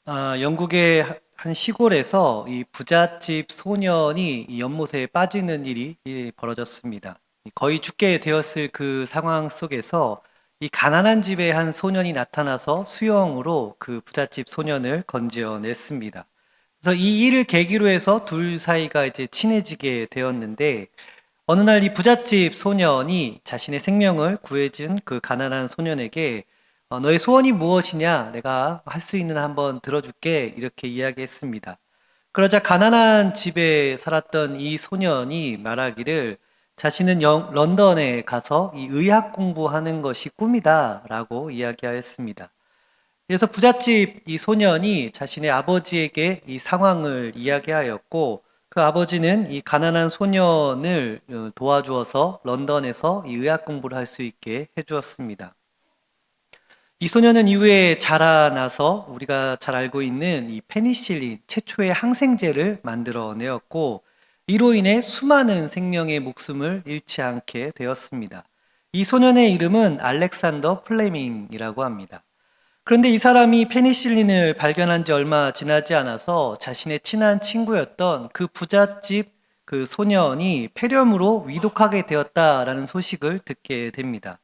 영국의 한 시골에서 이 부잣집 소년이 이 연못에 빠지는 일이 벌어졌습니다. 거의 죽게 되었을 그 상황 속에서 이 가난한 집의 한 소년이 나타나서 수영으로 그 부잣집 소년을 건져냈습니다. 그래서 이 일을 계기로 해서 둘 사이가 이제 친해지게 되었는데, 어느 날 이 부잣집 소년이 자신의 생명을 구해준 그 가난한 소년에게 너의 소원이 무엇이냐? 내가 할 수 있는 한 한번 들어줄게. 이렇게 이야기했습니다. 그러자 가난한 집에 살았던 이 소년이 말하기를 자신은 런던에 가서 이 의학 공부하는 것이 꿈이다 라고 이야기하였습니다. 그래서 부잣집 이 소년이 자신의 아버지에게 이 상황을 이야기하였고, 그 아버지는 이 가난한 소년을 도와주어서 런던에서 이 의학 공부를 할 수 있게 해주었습니다. 이 소년은 이후에 자라나서 우리가 잘 알고 있는 이 페니실린, 최초의 항생제를 만들어내었고, 이로 인해 수많은 생명의 목숨을 잃지 않게 되었습니다. 이 소년의 이름은 알렉산더 플레밍이라고 합니다. 그런데 이 사람이 페니실린을 발견한 지 얼마 지나지 않아서 자신의 친한 친구였던 그 부잣집 그 소년이 폐렴으로 위독하게 되었다라는 소식을 듣게 됩니다.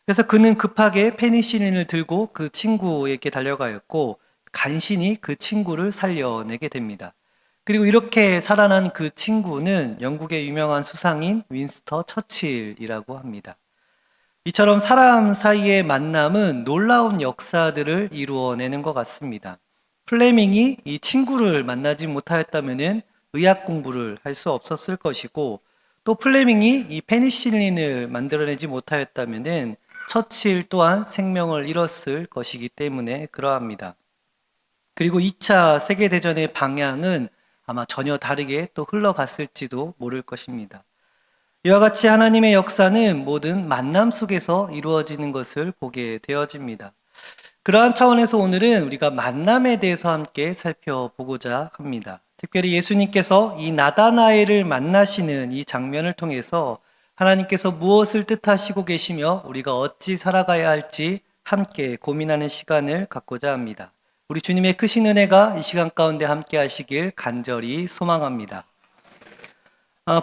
그래서 그는 급하게 페니실린을 들고 그 친구에게 달려가였고, 간신히 그 친구를 살려내게 됩니다. 그리고 이렇게 살아난 그 친구는 영국의 유명한 수상인 윈스터 처칠이라고 합니다. 이처럼 사람 사이의 만남은 놀라운 역사들을 이루어내는 것 같습니다. 플레밍이 이 친구를 만나지 못하였다면 의학 공부를 할 수 없었을 것이고, 또 플레밍이 이 페니실린을 만들어내지 못하였다면 처칠 또한 생명을 잃었을 것이기 때문에 그러합니다. 그리고 2차 세계대전의 방향은 아마 전혀 다르게 또 흘러갔을지도 모를 것입니다. 이와 같이 하나님의 역사는 모든 만남 속에서 이루어지는 것을 보게 되어집니다. 그러한 차원에서 오늘은 우리가 만남에 대해서 함께 살펴보고자 합니다. 특별히 예수님께서 이 나다나엘을 만나시는 이 장면을 통해서 하나님께서 무엇을 뜻하시고 계시며 우리가 어찌 살아가야 할지 함께 고민하는 시간을 갖고자 합니다. 우리 주님의 크신 은혜가 이 시간 가운데 함께 하시길 간절히 소망합니다.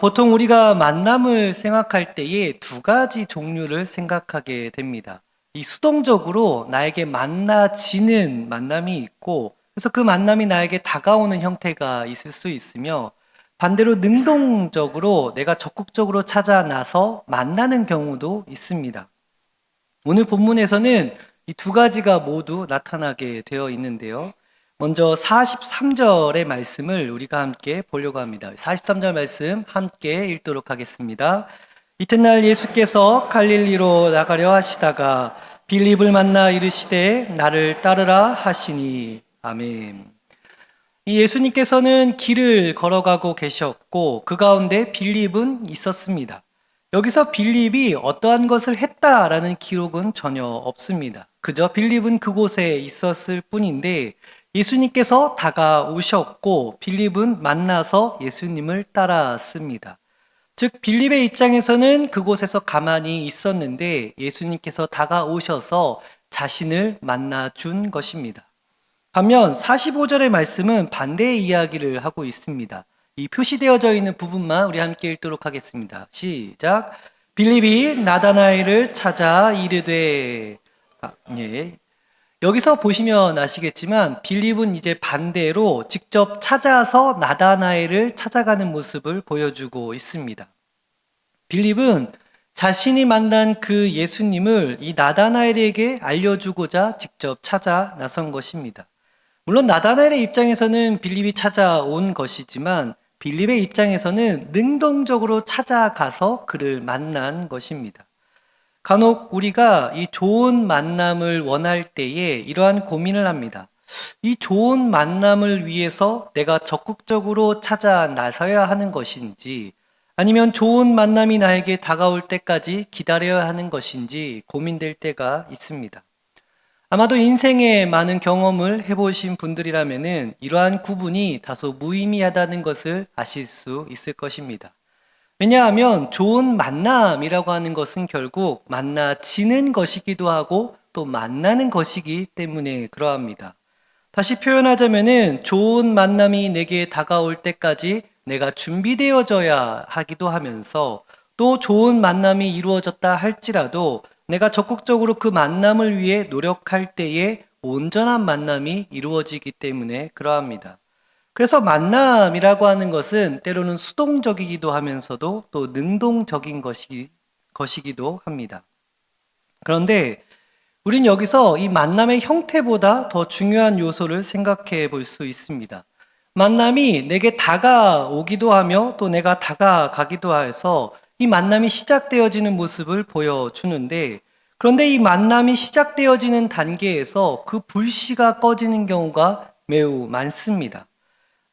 보통 우리가 만남을 생각할 때에 두 가지 종류를 생각하게 됩니다. 이 수동적으로 나에게 만나지는 만남이 있고, 그래서 그 만남이 나에게 다가오는 형태가 있을 수 있으며, 반대로 능동적으로 내가 적극적으로 찾아 나서 만나는 경우도 있습니다. 오늘 본문에서는 이 두 가지가 모두 나타나게 되어 있는데요. 먼저 43절의 말씀을 우리가 함께 보려고 합니다. 43절 말씀 함께 읽도록 하겠습니다. 이튿날 예수께서 갈릴리로 나가려 하시다가 빌립을 만나 이르시되 나를 따르라 하시니. 아멘. 이 예수님께서는 길을 걸어가고 계셨고 그 가운데 빌립은 있었습니다. 여기서 빌립이 어떠한 것을 했다라는 기록은 전혀 없습니다. 그저 빌립은 그곳에 있었을 뿐인데 예수님께서 다가오셨고 빌립은 만나서 예수님을 따랐습니다. 즉 빌립의 입장에서는 그곳에서 가만히 있었는데 예수님께서 다가오셔서 자신을 만나 준 것입니다. 반면 45절의 말씀은 반대의 이야기를 하고 있습니다. 이 표시되어져 있는 부분만 우리 함께 읽도록 하겠습니다. 시작. 빌립이 나다나엘을 찾아 이르되. 예. 여기서 보시면 아시겠지만 빌립은 이제 반대로 직접 찾아서 나다나엘을 찾아가는 모습을 보여주고 있습니다. 빌립은 자신이 만난 그 예수님을 이 나다나엘에게 알려주고자 직접 찾아 나선 것입니다. 물론 나다나엘의 입장에서는 빌립이 찾아온 것이지만 빌립의 입장에서는 능동적으로 찾아가서 그를 만난 것입니다. 간혹 우리가 이 좋은 만남을 원할 때에 이러한 고민을 합니다. 이 좋은 만남을 위해서 내가 적극적으로 찾아 나서야 하는 것인지 아니면 좋은 만남이 나에게 다가올 때까지 기다려야 하는 것인지 고민될 때가 있습니다. 아마도 인생의 많은 경험을 해보신 분들이라면 이러한 구분이 다소 무의미하다는 것을 아실 수 있을 것입니다. 왜냐하면 좋은 만남이라고 하는 것은 결국 만나지는 것이기도 하고 또 만나는 것이기 때문에 그러합니다. 다시 표현하자면은 좋은 만남이 내게 다가올 때까지 내가 준비되어져야 하기도 하면서 또 좋은 만남이 이루어졌다 할지라도 내가 적극적으로 그 만남을 위해 노력할 때에 온전한 만남이 이루어지기 때문에 그러합니다. 그래서 만남이라고 하는 것은 때로는 수동적이기도 하면서도 또 능동적인 것이기도 합니다. 그런데 우린 여기서 이 만남의 형태보다 더 중요한 요소를 생각해 볼 수 있습니다. 만남이 내게 다가오기도 하며 또 내가 다가가기도 해서 이 만남이 시작되어지는 모습을 보여주는데, 그런데 이 만남이 시작되어지는 단계에서 그 불씨가 꺼지는 경우가 매우 많습니다.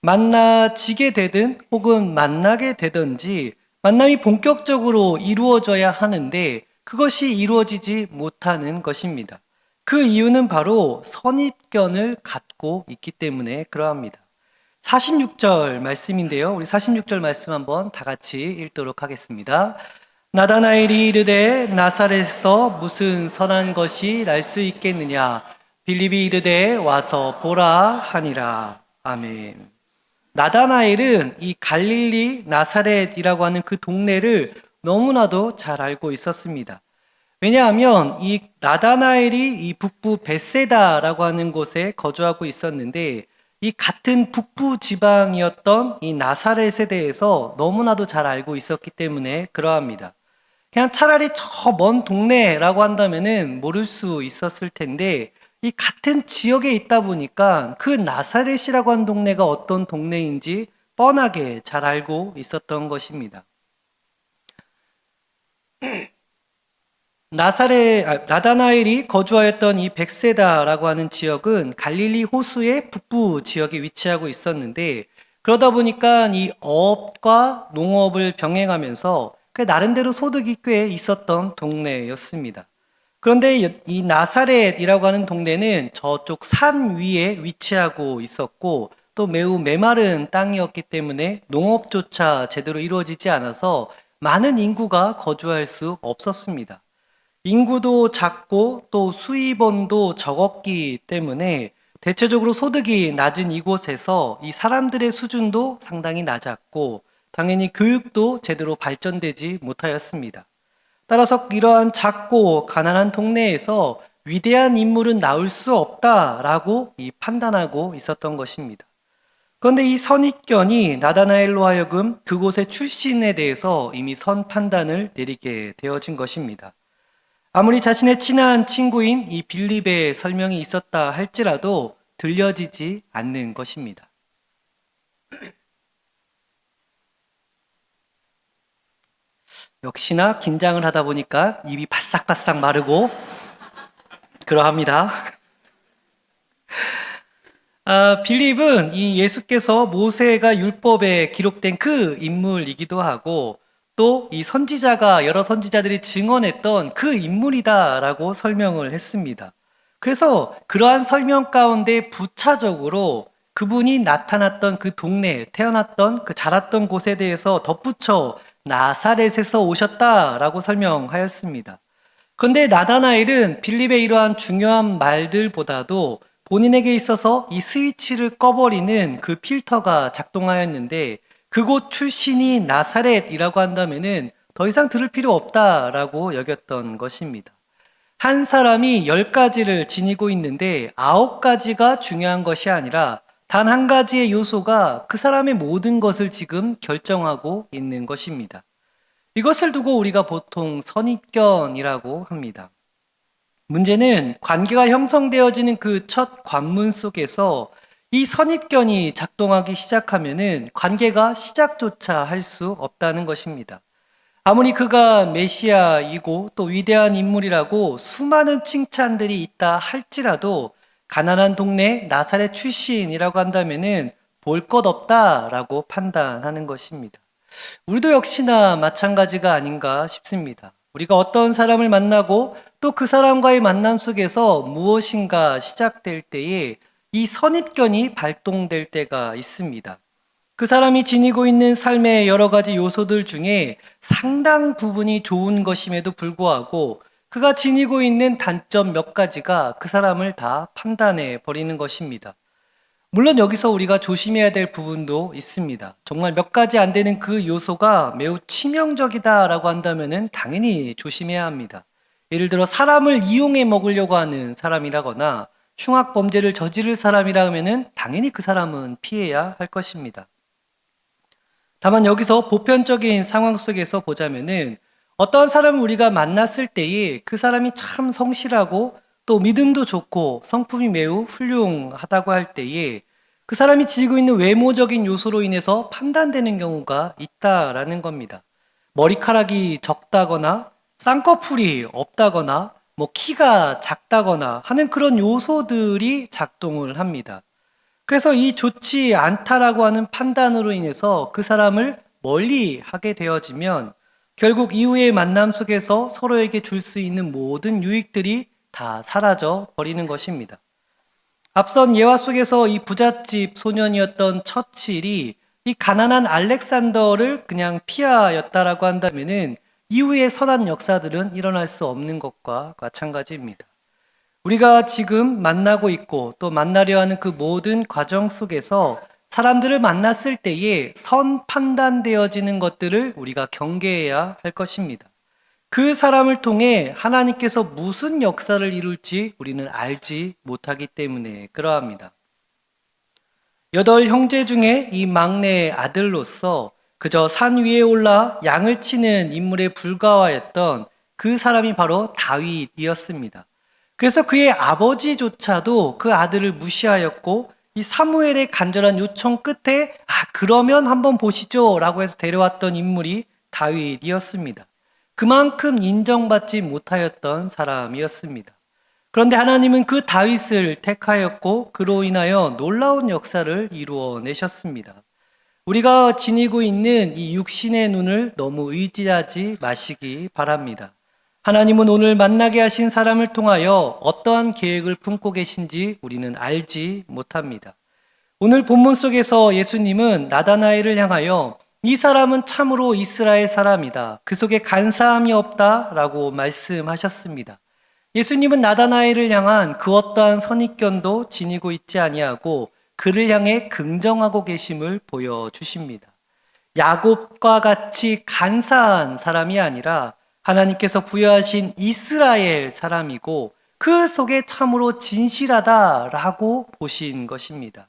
만나지게 되든 혹은 만나게 되든지 만남이 본격적으로 이루어져야 하는데 그것이 이루어지지 못하는 것입니다. 그 이유는 바로 선입견을 갖고 있기 때문에 그러합니다. 46절 말씀인데요. 우리 46절 말씀 한번 다 같이 읽도록 하겠습니다. 나다나엘이 이르되 나사렛에서 무슨 선한 것이 날 수 있겠느냐. 빌립이 이르되 와서 보라 하니라. 아멘. 나다나엘은 이 갈릴리 나사렛이라고 하는 그 동네를 너무나도 잘 알고 있었습니다. 왜냐하면 이 나다나엘이 이 북부 벳세다라고 하는 곳에 거주하고 있었는데 이 같은 북부 지방이었던 이 나사렛에 대해서 너무나도 잘 알고 있었기 때문에 그러합니다. 그냥 차라리 저 먼 동네라고 한다면은 모를 수 있었을 텐데 이 같은 지역에 있다 보니까 그 나사렛이라고 한 동네가 어떤 동네인지 뻔하게 잘 알고 있었던 것입니다. 나다나엘이 거주하였던 이 백세다라고 하는 지역은 갈릴리 호수의 북부 지역에 위치하고 있었는데, 그러다 보니까 이 어업과 농업을 병행하면서 그 나름대로 소득이 꽤 있었던 동네였습니다. 그런데 이 나사렛이라고 하는 동네는 저쪽 산 위에 위치하고 있었고 또 매우 메마른 땅이었기 때문에 농업조차 제대로 이루어지지 않아서 많은 인구가 거주할 수 없었습니다. 인구도 작고 또 수입원도 적었기 때문에 대체적으로 소득이 낮은 이곳에서 이 사람들의 수준도 상당히 낮았고 당연히 교육도 제대로 발전되지 못하였습니다. 따라서 이러한 작고 가난한 동네에서 위대한 인물은 나올 수 없다라고 판단하고 있었던 것입니다. 그런데 이 선입견이 나다나엘로 하여금 그곳의 출신에 대해서 이미 선 판단을 내리게 되어진 것입니다. 아무리 자신의 친한 친구인 이 빌립의 설명이 있었다 할지라도 들려지지 않는 것입니다. 역시나 긴장을 하다 보니까 입이 바싹바싹 마르고 그러합니다. 빌립은 이 예수께서 모세가 율법에 기록된 그 인물이기도 하고 또 이 선지자가 여러 선지자들이 증언했던 그 인물이다라고 설명을 했습니다. 그래서 그러한 설명 가운데 부차적으로 그분이 나타났던 그 동네, 태어났던 그 자랐던 곳에 대해서 덧붙여 나사렛에서 오셨다라고 설명하였습니다. 그런데 나다나엘은 빌립의 이러한 중요한 말들보다도 본인에게 있어서 이 스위치를 꺼버리는 그 필터가 작동하였는데 그곳 출신이 나사렛이라고 한다면은 더 이상 들을 필요 없다라고 여겼던 것입니다. 한 사람이 10가지를 지니고 있는데 9가지가 중요한 것이 아니라 단 한 가지의 요소가 그 사람의 모든 것을 지금 결정하고 있는 것입니다. 이것을 두고 우리가 보통 선입견이라고 합니다. 문제는 관계가 형성되어지는 그 첫 관문 속에서 이 선입견이 작동하기 시작하면은 관계가 시작조차 할 수 없다는 것입니다. 아무리 그가 메시아이고 또 위대한 인물이라고 수많은 칭찬들이 있다 할지라도 가난한 동네 나사렛 출신이라고 한다면은 볼 것 없다라고 판단하는 것입니다. 우리도 역시나 마찬가지가 아닌가 싶습니다. 우리가 어떤 사람을 만나고 또 그 사람과의 만남 속에서 무엇인가 시작될 때에 이 선입견이 발동될 때가 있습니다. 그 사람이 지니고 있는 삶의 여러 가지 요소들 중에 상당 부분이 좋은 것임에도 불구하고 그가 지니고 있는 단점 몇 가지가 그 사람을 다 판단해 버리는 것입니다. 물론 여기서 우리가 조심해야 될 부분도 있습니다. 정말 몇 가지 안 되는 그 요소가 매우 치명적이다라고 한다면은 당연히 조심해야 합니다. 예를 들어 사람을 이용해 먹으려고 하는 사람이라거나 흉악 범죄를 저지를 사람이라면은 당연히 그 사람은 피해야 할 것입니다. 다만 여기서 보편적인 상황 속에서 보자면은 어떠한 사람을 우리가 만났을 때에 그 사람이 참 성실하고 또 믿음도 좋고 성품이 매우 훌륭하다고 할 때에 그 사람이 지니고 있는 외모적인 요소로 인해서 판단되는 경우가 있다라는 겁니다. 머리카락이 적다거나 쌍꺼풀이 없다거나 뭐 키가 작다거나 하는 그런 요소들이 작동을 합니다. 그래서 이 좋지 않다라고 하는 판단으로 인해서 그 사람을 멀리 하게 되어지면 결국 이후의 만남 속에서 서로에게 줄 수 있는 모든 유익들이 다 사라져 버리는 것입니다. 앞선 예화 속에서 이 부잣집 소년이었던 처칠이 이 가난한 알렉산더를 그냥 피하였다라고 한다면은 이후의 선한 역사들은 일어날 수 없는 것과 마찬가지입니다. 우리가 지금 만나고 있고 또 만나려 하는 그 모든 과정 속에서 사람들을 만났을 때에 선 판단되어지는 것들을 우리가 경계해야 할 것입니다. 그 사람을 통해 하나님께서 무슨 역사를 이룰지 우리는 알지 못하기 때문에 그러합니다. 8형제 중에 이 막내 아들로서 그저 산 위에 올라 양을 치는 인물에 불과하였던 그 사람이 바로 다윗이었습니다. 그래서 그의 아버지조차도 그 아들을 무시하였고 이 사무엘의 간절한 요청 끝에 그러면 한번 보시죠 라고 해서 데려왔던 인물이 다윗이었습니다. 그만큼 인정받지 못하였던 사람이었습니다. 그런데 하나님은 그 다윗을 택하였고 그로 인하여 놀라운 역사를 이루어내셨습니다. 우리가 지니고 있는 이 육신의 눈을 너무 의지하지 마시기 바랍니다. 하나님은 오늘 만나게 하신 사람을 통하여 어떠한 계획을 품고 계신지 우리는 알지 못합니다. 오늘 본문 속에서 예수님은 나다나엘을 향하여 이 사람은 참으로 이스라엘 사람이다. 그 속에 간사함이 없다라고 말씀하셨습니다. 예수님은 나다나엘을 향한 그 어떠한 선입견도 지니고 있지 아니하고 그를 향해 긍정하고 계심을 보여주십니다. 야곱과 같이 간사한 사람이 아니라 하나님께서 부여하신 이스라엘 사람이고 그 속에 참으로 진실하다라고 보신 것입니다.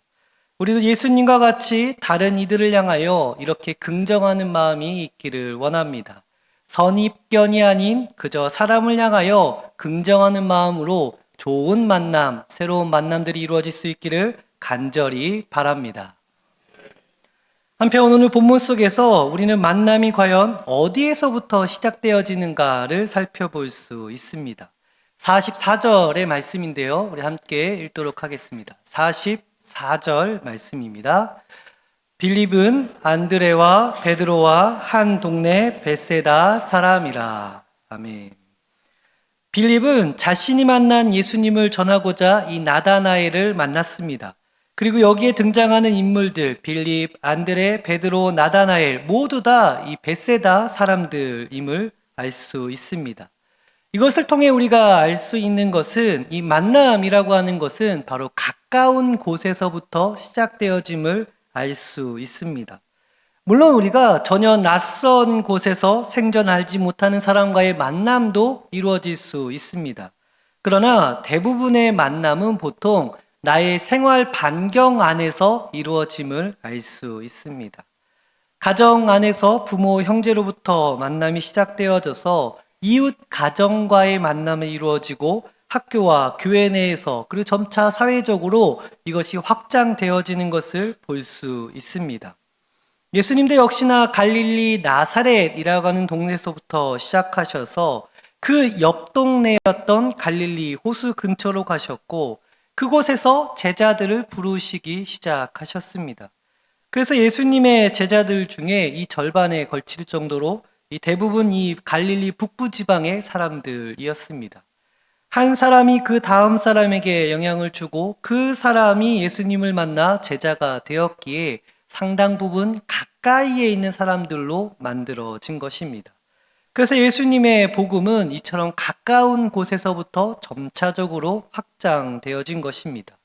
우리도 예수님과 같이 다른 이들을 향하여 이렇게 긍정하는 마음이 있기를 원합니다. 선입견이 아닌 그저 사람을 향하여 긍정하는 마음으로 좋은 만남, 새로운 만남들이 이루어질 수 있기를 간절히 바랍니다. 한편 오늘 본문 속에서 우리는 만남이 과연 어디에서부터 시작되어지는가를 살펴볼 수 있습니다. 44절의 말씀인데요. 우리 함께 읽도록 하겠습니다. 44절 말씀입니다. 빌립은 안드레와 베드로와 한 동네 벳세다 사람이라. 아멘. 빌립은 자신이 만난 예수님을 전하고자 이 나다나엘을 만났습니다. 그리고 여기에 등장하는 인물들 빌립, 안드레, 베드로, 나다나엘 모두 다 이 벳세다 사람들임을 알 수 있습니다. 이것을 통해 우리가 알 수 있는 것은 이 만남이라고 하는 것은 바로 가까운 곳에서부터 시작되어짐을 알 수 있습니다. 물론 우리가 전혀 낯선 곳에서 생전 알지 못하는 사람과의 만남도 이루어질 수 있습니다. 그러나 대부분의 만남은 보통 나의 생활 반경 안에서 이루어짐을 알 수 있습니다. 가정 안에서 부모, 형제로부터 만남이 시작되어져서 이웃 가정과의 만남이 이루어지고 학교와 교회 내에서 그리고 점차 사회적으로 이것이 확장되어지는 것을 볼 수 있습니다. 예수님도 역시나 갈릴리 나사렛이라고 하는 동네에서부터 시작하셔서 그 옆 동네였던 갈릴리 호수 근처로 가셨고 그곳에서 제자들을 부르시기 시작하셨습니다. 그래서 예수님의 제자들 중에 이 절반에 걸칠 정도로 대부분 이 갈릴리 북부 지방의 사람들이었습니다. 한 사람이 그 다음 사람에게 영향을 주고 그 사람이 예수님을 만나 제자가 되었기에 상당 부분 가까이에 있는 사람들로 만들어진 것입니다. 그래서 예수님의 복음은 이처럼 가까운 곳에서부터 점차적으로 확장되어진 것입니다.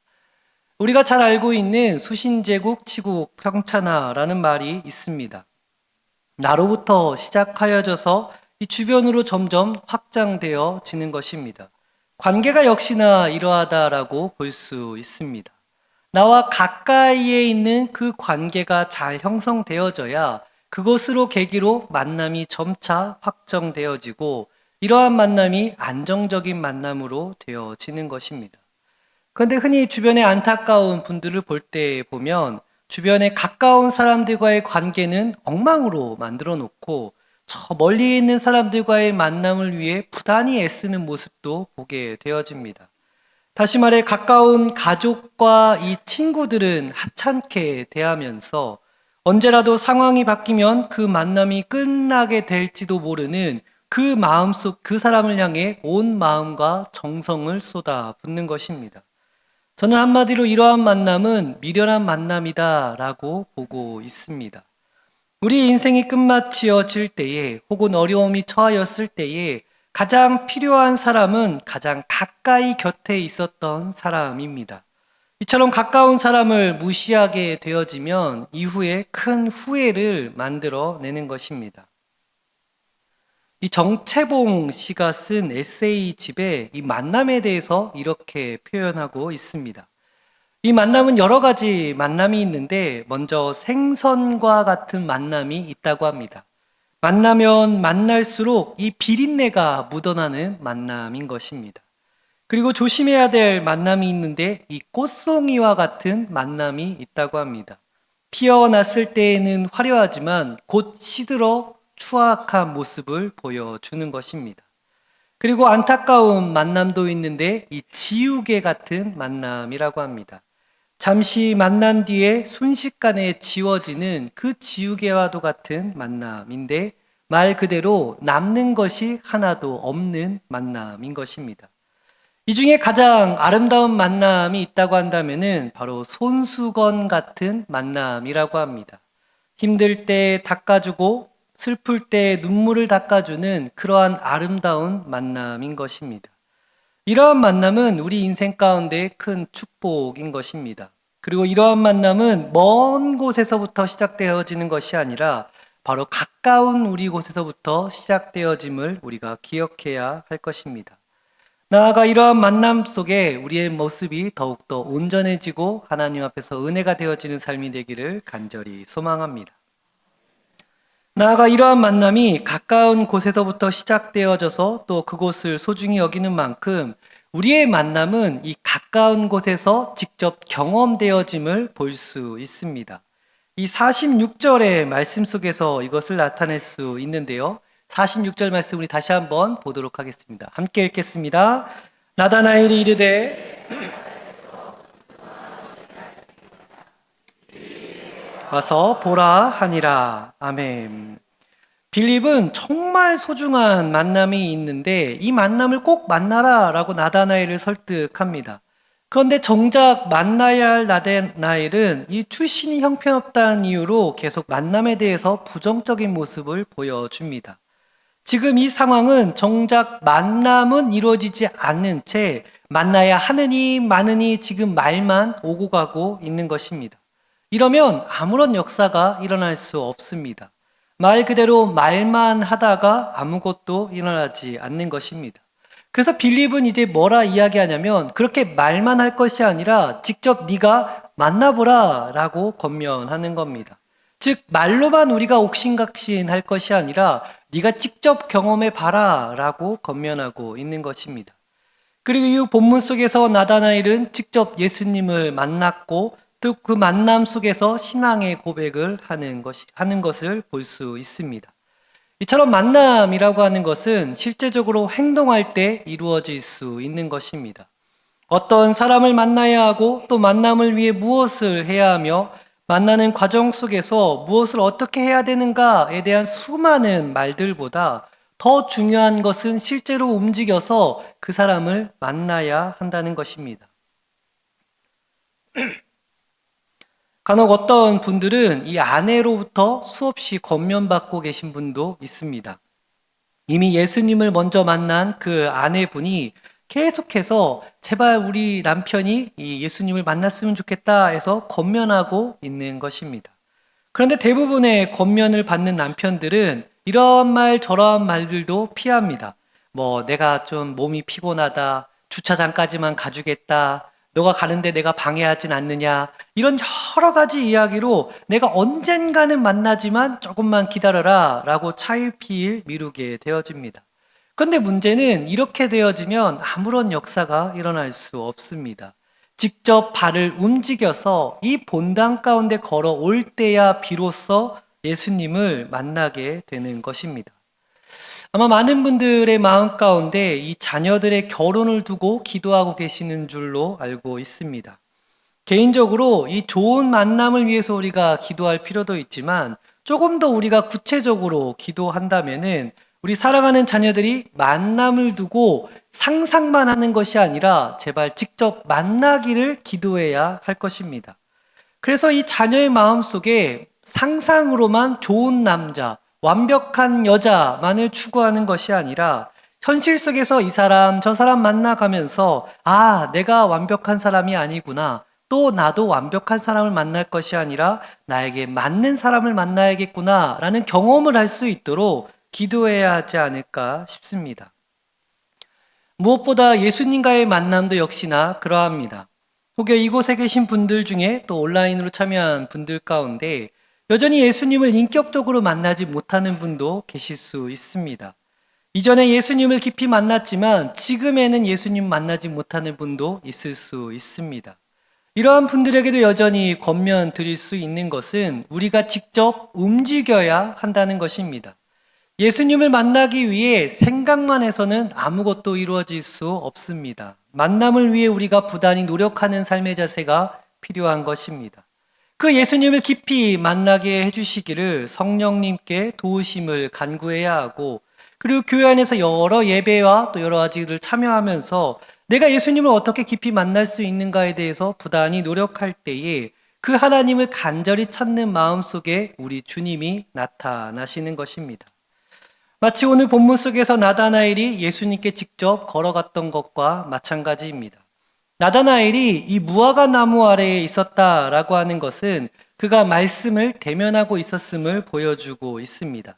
우리가 잘 알고 있는 수신제국 치국 평천하라는 말이 있습니다. 나로부터 시작하여져서 이 주변으로 점점 확장되어지는 것입니다. 관계가 역시나 이러하다라고 볼 수 있습니다. 나와 가까이에 있는 그 관계가 잘 형성되어져야 그것으로 계기로 만남이 점차 확정되어지고 이러한 만남이 안정적인 만남으로 되어지는 것입니다. 그런데 흔히 주변에 안타까운 분들을 볼 때 보면 주변에 가까운 사람들과의 관계는 엉망으로 만들어 놓고 저 멀리 있는 사람들과의 만남을 위해 부단히 애쓰는 모습도 보게 되어집니다. 다시 말해 가까운 가족과 이 친구들은 하찮게 대하면서 언제라도 상황이 바뀌면 그 만남이 끝나게 될지도 모르는 그 마음속 그 사람을 향해 온 마음과 정성을 쏟아붓는 것입니다. 저는 한마디로 이러한 만남은 미련한 만남이다라고 보고 있습니다. 우리 인생이 끝마치어질 때에 혹은 어려움이 처하였을 때에 가장 필요한 사람은 가장 가까이 곁에 있었던 사람입니다. 이처럼 가까운 사람을 무시하게 되어지면 이후에 큰 후회를 만들어내는 것입니다. 이 정채봉 씨가 쓴 에세이집에 이 만남에 대해서 이렇게 표현하고 있습니다. 이 만남은 여러 가지 만남이 있는데 먼저 생선과 같은 만남이 있다고 합니다. 만나면 만날수록 이 비린내가 묻어나는 만남인 것입니다. 그리고 조심해야 될 만남이 있는데 이 꽃송이와 같은 만남이 있다고 합니다. 피어났을 때에는 화려하지만 곧 시들어 추악한 모습을 보여주는 것입니다. 그리고 안타까운 만남도 있는데 이 지우개 같은 만남이라고 합니다. 잠시 만난 뒤에 순식간에 지워지는 그 지우개와도 같은 만남인데 말 그대로 남는 것이 하나도 없는 만남인 것입니다. 이 중에 가장 아름다운 만남이 있다고 한다면은 바로 손수건 같은 만남이라고 합니다. 힘들 때 닦아주고 슬플 때 눈물을 닦아주는 그러한 아름다운 만남인 것입니다. 이러한 만남은 우리 인생 가운데 큰 축복인 것입니다. 그리고 이러한 만남은 먼 곳에서부터 시작되어지는 것이 아니라 바로 가까운 우리 곳에서부터 시작되어짐을 우리가 기억해야 할 것입니다. 나아가 이러한 만남 속에 우리의 모습이 더욱더 온전해지고 하나님 앞에서 은혜가 되어지는 삶이 되기를 간절히 소망합니다. 나아가 이러한 만남이 가까운 곳에서부터 시작되어져서 또 그곳을 소중히 여기는 만큼 우리의 만남은 이 가까운 곳에서 직접 경험되어짐을 볼 수 있습니다. 이 46절의 말씀 속에서 이것을 나타낼 수 있는데요. 46절 말씀 우리 다시 한번 보도록 하겠습니다. 함께 읽겠습니다. 나다나엘이 이르되 와서 보라 하니라. 아멘. 빌립은 정말 소중한 만남이 있는데 이 만남을 꼭 만나라 라고 나다나엘을 설득합니다. 그런데 정작 만나야 할 나다나엘은 이 출신이 형편없다는 이유로 계속 만남에 대해서 부정적인 모습을 보여줍니다. 지금 이 상황은 정작 만남은 이루어지지 않는 채 만나야 하느니 마느니 지금 말만 오고 가고 있는 것입니다. 이러면 아무런 역사가 일어날 수 없습니다. 말 그대로 말만 하다가 아무것도 일어나지 않는 것입니다. 그래서 빌립은 이제 뭐라 이야기하냐면 그렇게 말만 할 것이 아니라 직접 네가 만나보라 라고 권면하는 겁니다. 즉 말로만 우리가 옥신각신 할 것이 아니라 네가 직접 경험해 봐라 라고 권면하고 있는 것입니다. 그리고 이 본문 속에서 나다나엘은 직접 예수님을 만났고 또 그 만남 속에서 신앙의 고백을 하는 것을 볼 수 있습니다. 이처럼 만남이라고 하는 것은 실제적으로 행동할 때 이루어질 수 있는 것입니다. 어떤 사람을 만나야 하고 또 만남을 위해 무엇을 해야 하며 만나는 과정 속에서 무엇을 어떻게 해야 되는가에 대한 수많은 말들보다 더 중요한 것은 실제로 움직여서 그 사람을 만나야 한다는 것입니다. 간혹 어떤 분들은 이 아내로부터 수없이 권면받고 계신 분도 있습니다. 이미 예수님을 먼저 만난 그 아내분이 계속해서 제발 우리 남편이 이 예수님을 만났으면 좋겠다 해서 권면하고 있는 것입니다. 그런데 대부분의 권면을 받는 남편들은 이런 말 저런 말들도 피합니다. 뭐 내가 좀 몸이 피곤하다, 주차장까지만 가주겠다, 너가 가는데 내가 방해하진 않느냐, 이런 여러 가지 이야기로 내가 언젠가는 만나지만 조금만 기다려라 라고 차일피일 미루게 되어집니다. 그런데 문제는 이렇게 되어지면 아무런 역사가 일어날 수 없습니다. 직접 발을 움직여서 이 본당 가운데 걸어올 때야 비로소 예수님을 만나게 되는 것입니다. 아마 많은 분들의 마음 가운데 이 자녀들의 결혼을 두고 기도하고 계시는 줄로 알고 있습니다. 개인적으로 이 좋은 만남을 위해서 우리가 기도할 필요도 있지만 조금 더 우리가 구체적으로 기도한다면은 우리 사랑하는 자녀들이 만남을 두고 상상만 하는 것이 아니라 제발 직접 만나기를 기도해야 할 것입니다. 그래서 이 자녀의 마음속에 상상으로만 좋은 남자, 완벽한 여자만을 추구하는 것이 아니라 현실 속에서 이 사람, 저 사람 만나가면서 아, 내가 완벽한 사람이 아니구나. 또 나도 완벽한 사람을 만날 것이 아니라 나에게 맞는 사람을 만나야겠구나 라는 경험을 할 수 있도록 기도해야 하지 않을까 싶습니다. 무엇보다 예수님과의 만남도 역시나 그러합니다. 혹여 이곳에 계신 분들 중에 또 온라인으로 참여한 분들 가운데 여전히 예수님을 인격적으로 만나지 못하는 분도 계실 수 있습니다. 이전에 예수님을 깊이 만났지만 지금에는 예수님 만나지 못하는 분도 있을 수 있습니다. 이러한 분들에게도 여전히 권면 드릴 수 있는 것은 우리가 직접 움직여야 한다는 것입니다. 예수님을 만나기 위해 생각만 해서는 아무것도 이루어질 수 없습니다. 만남을 위해 우리가 부단히 노력하는 삶의 자세가 필요한 것입니다. 그 예수님을 깊이 만나게 해주시기를 성령님께 도우심을 간구해야 하고 그리고 교회 안에서 여러 예배와 또 여러 가지를 참여하면서 내가 예수님을 어떻게 깊이 만날 수 있는가에 대해서 부단히 노력할 때에 그 하나님을 간절히 찾는 마음 속에 우리 주님이 나타나시는 것입니다. 마치 오늘 본문 속에서 나다나엘이 예수님께 직접 걸어갔던 것과 마찬가지입니다. 나다나엘이 이 무화과 나무 아래에 있었다라고 하는 것은 그가 말씀을 대면하고 있었음을 보여주고 있습니다.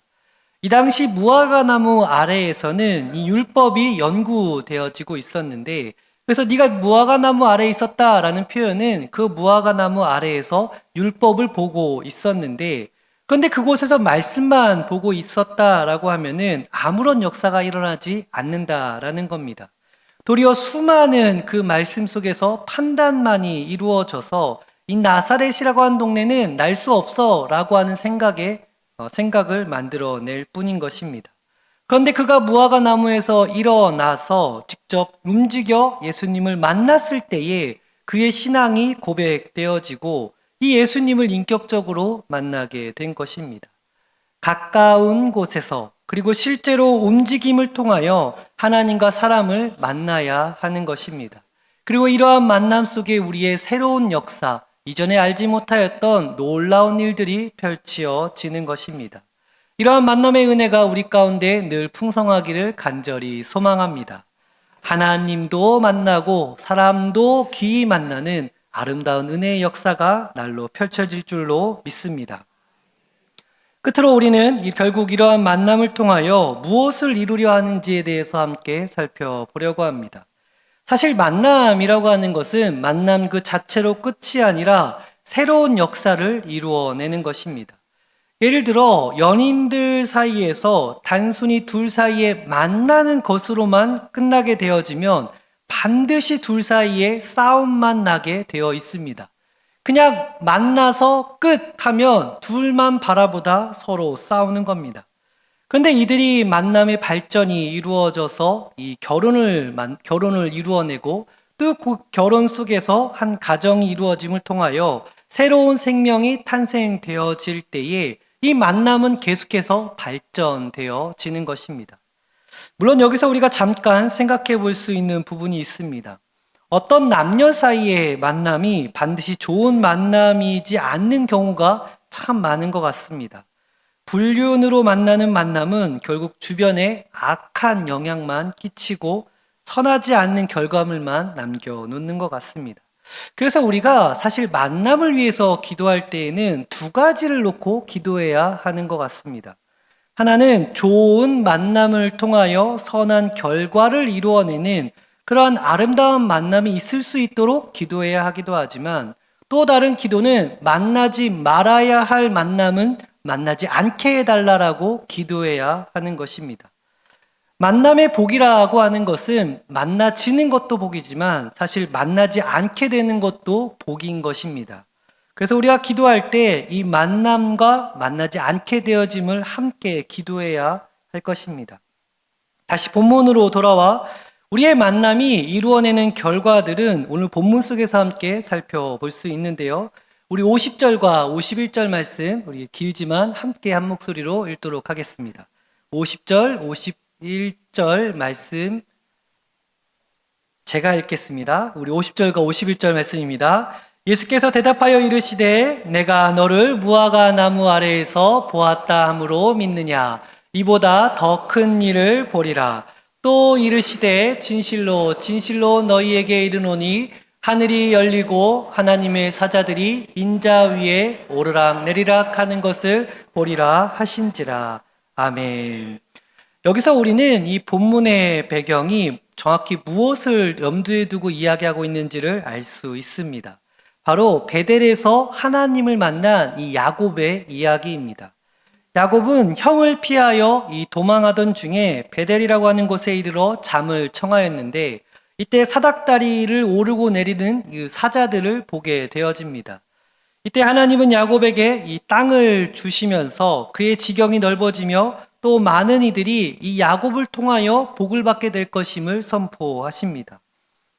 이 당시 무화과 나무 아래에서는 이 율법이 연구되어지고 있었는데 그래서 네가 무화과 나무 아래에 있었다라는 표현은 그 무화과 나무 아래에서 율법을 보고 있었는데 그런데 그곳에서 말씀만 보고 있었다라고 하면은 아무런 역사가 일어나지 않는다라는 겁니다. 도리어 수많은 그 말씀 속에서 판단만이 이루어져서 이 나사렛이라고 하는 동네는 날 수 없어라고 하는 생각을 만들어낼 뿐인 것입니다. 그런데 그가 무화과 나무에서 일어나서 직접 움직여 예수님을 만났을 때에 그의 신앙이 고백되어지고 이 예수님을 인격적으로 만나게 된 것입니다. 가까운 곳에서 그리고 실제로 움직임을 통하여 하나님과 사람을 만나야 하는 것입니다. 그리고 이러한 만남 속에 우리의 새로운 역사, 이전에 알지 못하였던 놀라운 일들이 펼쳐지는 것입니다. 이러한 만남의 은혜가 우리 가운데 늘 풍성하기를 간절히 소망합니다. 하나님도 만나고 사람도 귀히 만나는 아름다운 은혜의 역사가 날로 펼쳐질 줄로 믿습니다. 끝으로 우리는 결국 이러한 만남을 통하여 무엇을 이루려 하는지에 대해서 함께 살펴보려고 합니다. 사실 만남이라고 하는 것은 만남 그 자체로 끝이 아니라 새로운 역사를 이루어내는 것입니다. 예를 들어 연인들 사이에서 단순히 둘 사이에 만나는 것으로만 끝나게 되어지면 반드시 둘 사이에 싸움만 나게 되어 있습니다. 그냥 만나서 끝 하면 둘만 바라보다 서로 싸우는 겁니다. 그런데 이들이 만남의 발전이 이루어져서 이 결혼을 이루어내고 또 그 결혼 속에서 한 가정이 이루어짐을 통하여 새로운 생명이 탄생되어질 때에 이 만남은 계속해서 발전되어지는 것입니다. 물론 여기서 우리가 잠깐 생각해 볼 수 있는 부분이 있습니다. 어떤 남녀 사이의 만남이 반드시 좋은 만남이지 않는 경우가 참 많은 것 같습니다. 불륜으로 만나는 만남은 결국 주변에 악한 영향만 끼치고 선하지 않는 결과물만 남겨놓는 것 같습니다. 그래서 우리가 사실 만남을 위해서 기도할 때에는 두 가지를 놓고 기도해야 하는 것 같습니다. 하나는 좋은 만남을 통하여 선한 결과를 이루어내는 그러한 아름다운 만남이 있을 수 있도록 기도해야 하기도 하지만, 또 다른 기도는 만나지 말아야 할 만남은 만나지 않게 해달라고 기도해야 하는 것입니다. 만남의 복이라고 하는 것은 만나지는 것도 복이지만 사실 만나지 않게 되는 것도 복인 것입니다. 그래서 우리가 기도할 때 이 만남과 만나지 않게 되어짐을 함께 기도해야 할 것입니다. 다시 본문으로 돌아와 우리의 만남이 이루어내는 결과들은 오늘 본문 속에서 함께 살펴볼 수 있는데요. 우리 50절과 51절 말씀, 우리 길지만 함께 한 목소리로 읽도록 하겠습니다. 50절, 51절 말씀 제가 읽겠습니다. 우리 50절과 51절 말씀입니다. 예수께서 대답하여 이르시되 내가 너를 무화과 나무 아래에서 보았다 함으로 믿느냐? 이보다 더 큰 일을 보리라. 또 이르시되 진실로 진실로 너희에게 이르노니 하늘이 열리고 하나님의 사자들이 인자 위에 오르락 내리락 하는 것을 보리라 하신지라. 아멘. 여기서 우리는 이 본문의 배경이 정확히 무엇을 염두에 두고 이야기하고 있는지를 알 수 있습니다. 바로 베델에서 하나님을 만난 이 야곱의 이야기입니다. 야곱은 형을 피하여 이 도망하던 중에 베델이라고 하는 곳에 이르러 잠을 청하였는데, 이때 사닥다리를 오르고 내리는 이 사자들을 보게 되어집니다. 이때 하나님은 야곱에게 이 땅을 주시면서 그의 지경이 넓어지며 또 많은 이들이 이 야곱을 통하여 복을 받게 될 것임을 선포하십니다.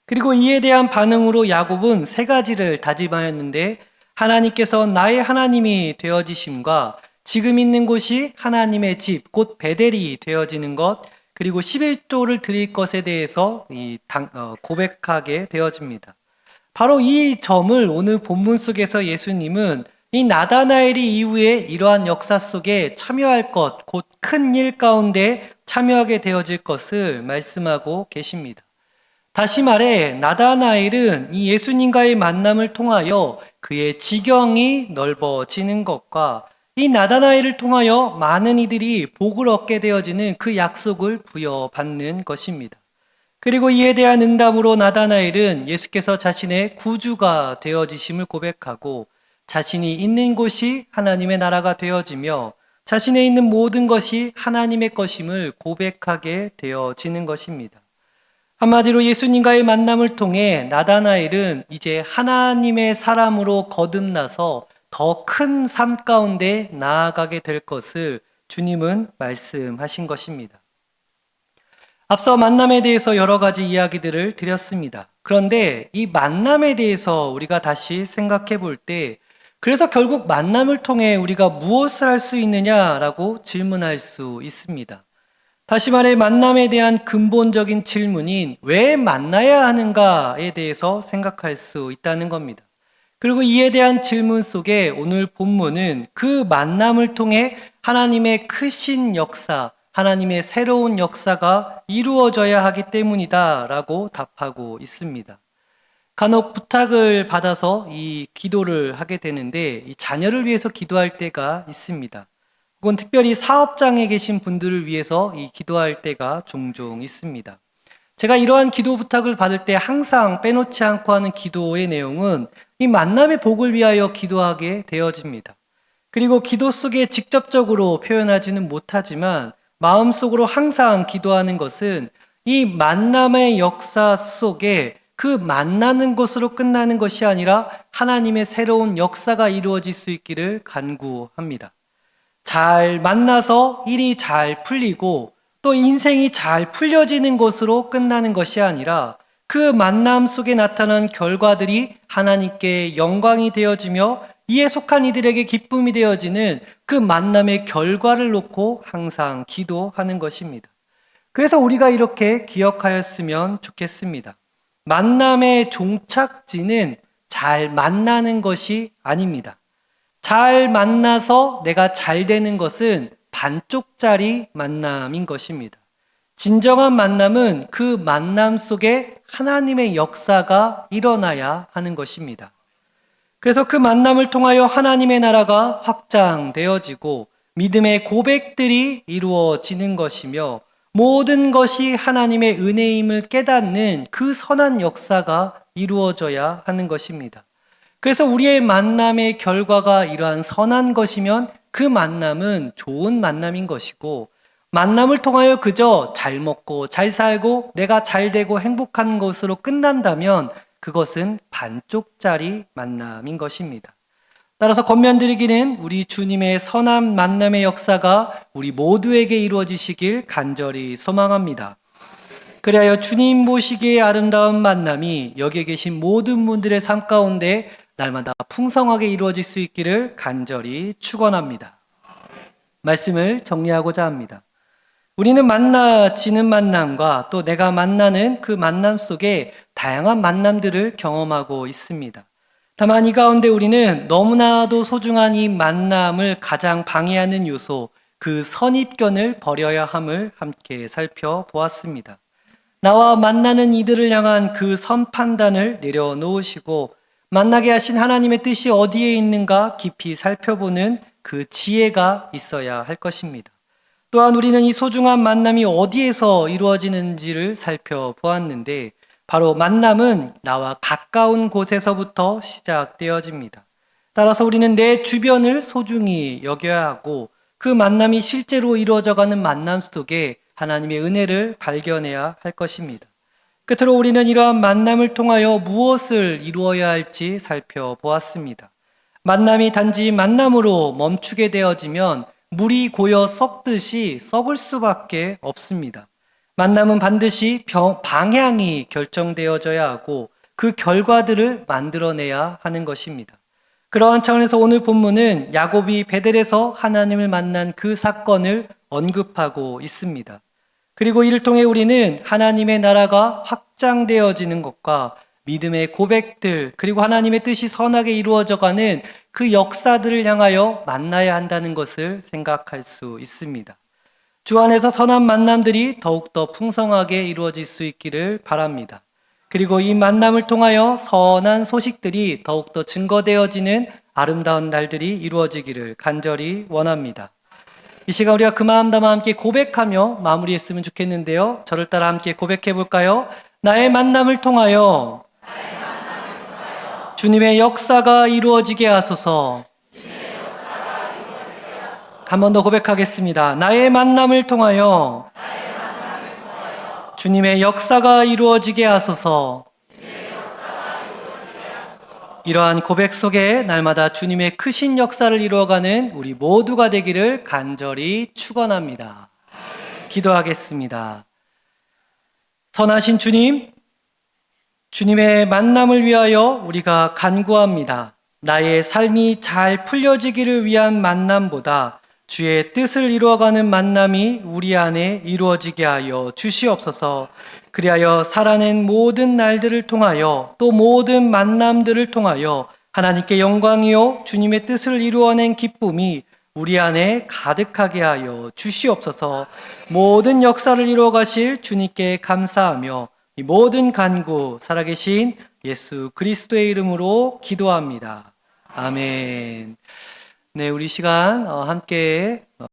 그리고 이에 대한 반응으로 야곱은 세 가지를 다짐하였는데, 하나님께서 나의 하나님이 되어지심과 지금 있는 곳이 하나님의 집, 곧 베델이 되어지는 것, 그리고 11조를 드릴 것에 대해서 고백하게 되어집니다. 바로 이 점을 오늘 본문 속에서 예수님은 이 나다나엘이 이후에 이러한 역사 속에 참여할 것, 곧 큰 일 가운데 참여하게 되어질 것을 말씀하고 계십니다. 다시 말해 나다나엘은 이 예수님과의 만남을 통하여 그의 지경이 넓어지는 것과 이 나다나엘을 통하여 많은 이들이 복을 얻게 되어지는 그 약속을 부여받는 것입니다. 그리고 이에 대한 응답으로 나다나엘은 예수께서 자신의 구주가 되어지심을 고백하고 자신이 있는 곳이 하나님의 나라가 되어지며 자신의 있는 모든 것이 하나님의 것임을 고백하게 되어지는 것입니다. 한마디로 예수님과의 만남을 통해 나다나엘은 이제 하나님의 사람으로 거듭나서 더 큰 삶 가운데 나아가게 될 것을 주님은 말씀하신 것입니다. 앞서 만남에 대해서 여러 가지 이야기들을 드렸습니다. 그런데 이 만남에 대해서 우리가 다시 생각해 볼 때, 그래서 결국 만남을 통해 우리가 무엇을 할 수 있느냐라고 질문할 수 있습니다. 다시 말해 만남에 대한 근본적인 질문인 왜 만나야 하는가에 대해서 생각할 수 있다는 겁니다. 그리고 이에 대한 질문 속에 오늘 본문은 그 만남을 통해 하나님의 크신 역사, 하나님의 새로운 역사가 이루어져야 하기 때문이다라고 답하고 있습니다. 간혹 부탁을 받아서 이 기도를 하게 되는데 이 자녀를 위해서 기도할 때가 있습니다. 혹은 특별히 사업장에 계신 분들을 위해서 이 기도할 때가 종종 있습니다. 제가 이러한 기도 부탁을 받을 때 항상 빼놓지 않고 하는 기도의 내용은 이 만남의 복을 위하여 기도하게 되어집니다. 그리고 기도 속에 직접적으로 표현하지는 못하지만 마음속으로 항상 기도하는 것은 이 만남의 역사 속에 그 만나는 것으로 끝나는 것이 아니라 하나님의 새로운 역사가 이루어질 수 있기를 간구합니다. 잘 만나서 일이 잘 풀리고 또 인생이 잘 풀려지는 것으로 끝나는 것이 아니라 그 만남 속에 나타난 결과들이 하나님께 영광이 되어지며 이에 속한 이들에게 기쁨이 되어지는 그 만남의 결과를 놓고 항상 기도하는 것입니다. 그래서 우리가 이렇게 기억하였으면 좋겠습니다. 만남의 종착지는 잘 만나는 것이 아닙니다. 잘 만나서 내가 잘 되는 것은 반쪽짜리 만남인 것입니다. 진정한 만남은 그 만남 속에 하나님의 역사가 일어나야 하는 것입니다. 그래서 그 만남을 통하여 하나님의 나라가 확장되어지고 믿음의 고백들이 이루어지는 것이며 모든 것이 하나님의 은혜임을 깨닫는 그 선한 역사가 이루어져야 하는 것입니다. 그래서 우리의 만남의 결과가 이러한 선한 것이면 그 만남은 좋은 만남인 것이고, 만남을 통하여 그저 잘 먹고 잘 살고 내가 잘 되고 행복한 것으로 끝난다면 그것은 반쪽짜리 만남인 것입니다. 따라서 권면드리기는 우리 주님의 선한 만남의 역사가 우리 모두에게 이루어지시길 간절히 소망합니다. 그리하여 주님 보시기에 아름다운 만남이 여기에 계신 모든 분들의 삶 가운데 날마다 풍성하게 이루어질 수 있기를 간절히 축원합니다. 말씀을 정리하고자 합니다. 우리는 만나지는 만남과 또 내가 만나는 그 만남 속에 다양한 만남들을 경험하고 있습니다. 다만 이 가운데 우리는 너무나도 소중한 이 만남을 가장 방해하는 요소, 그 선입견을 버려야 함을 함께 살펴보았습니다. 나와 만나는 이들을 향한 그 선판단을 내려놓으시고 만나게 하신 하나님의 뜻이 어디에 있는가 깊이 살펴보는 그 지혜가 있어야 할 것입니다. 또한 우리는 이 소중한 만남이 어디에서 이루어지는지를 살펴보았는데 바로 만남은 나와 가까운 곳에서부터 시작되어집니다. 따라서 우리는 내 주변을 소중히 여겨야 하고 그 만남이 실제로 이루어져가는 만남 속에 하나님의 은혜를 발견해야 할 것입니다. 끝으로 우리는 이러한 만남을 통하여 무엇을 이루어야 할지 살펴보았습니다. 만남이 단지 만남으로 멈추게 되어지면 물이 고여 썩듯이 썩을 수밖에 없습니다. 만남은 반드시 방향이 결정되어져야 하고 그 결과들을 만들어내야 하는 것입니다. 그러한 차원에서 오늘 본문은 야곱이 베델에서 하나님을 만난 그 사건을 언급하고 있습니다. 그리고 이를 통해 우리는 하나님의 나라가 확장되어지는 것과 믿음의 고백들, 그리고 하나님의 뜻이 선하게 이루어져가는 그 역사들을 향하여 만나야 한다는 것을 생각할 수 있습니다. 주 안에서 선한 만남들이 더욱더 풍성하게 이루어질 수 있기를 바랍니다. 그리고 이 만남을 통하여 선한 소식들이 더욱더 증거되어지는 아름다운 날들이 이루어지기를 간절히 원합니다. 이 시간 우리가 그 마음 담아 함께 고백하며 마무리했으면 좋겠는데요. 저를 따라 함께 고백해 볼까요? 나의 만남을 통하여 주님의 역사가 이루어지게 하소서. 한 번 더 고백하겠습니다. 나의 만남을 통하여 주님의 역사가 이루어지게 하소서. 이러한 고백 속에 날마다 주님의 크신 역사를 이루어가는 우리 모두가 되기를 간절히 축원합니다. 기도하겠습니다. 선하신 주님, 주님의 만남을 위하여 우리가 간구합니다. 나의 삶이 잘 풀려지기를 위한 만남보다 주의 뜻을 이루어가는 만남이 우리 안에 이루어지게 하여 주시옵소서. 그리하여 살아낸 모든 날들을 통하여 또 모든 만남들을 통하여 하나님께 영광이요 주님의 뜻을 이루어낸 기쁨이 우리 안에 가득하게 하여 주시옵소서. 모든 역사를 이루어 가실 주님께 감사하며 이 모든 간구 살아계신 예수 그리스도의 이름으로 기도합니다. 아멘. 네, 우리 시간 함께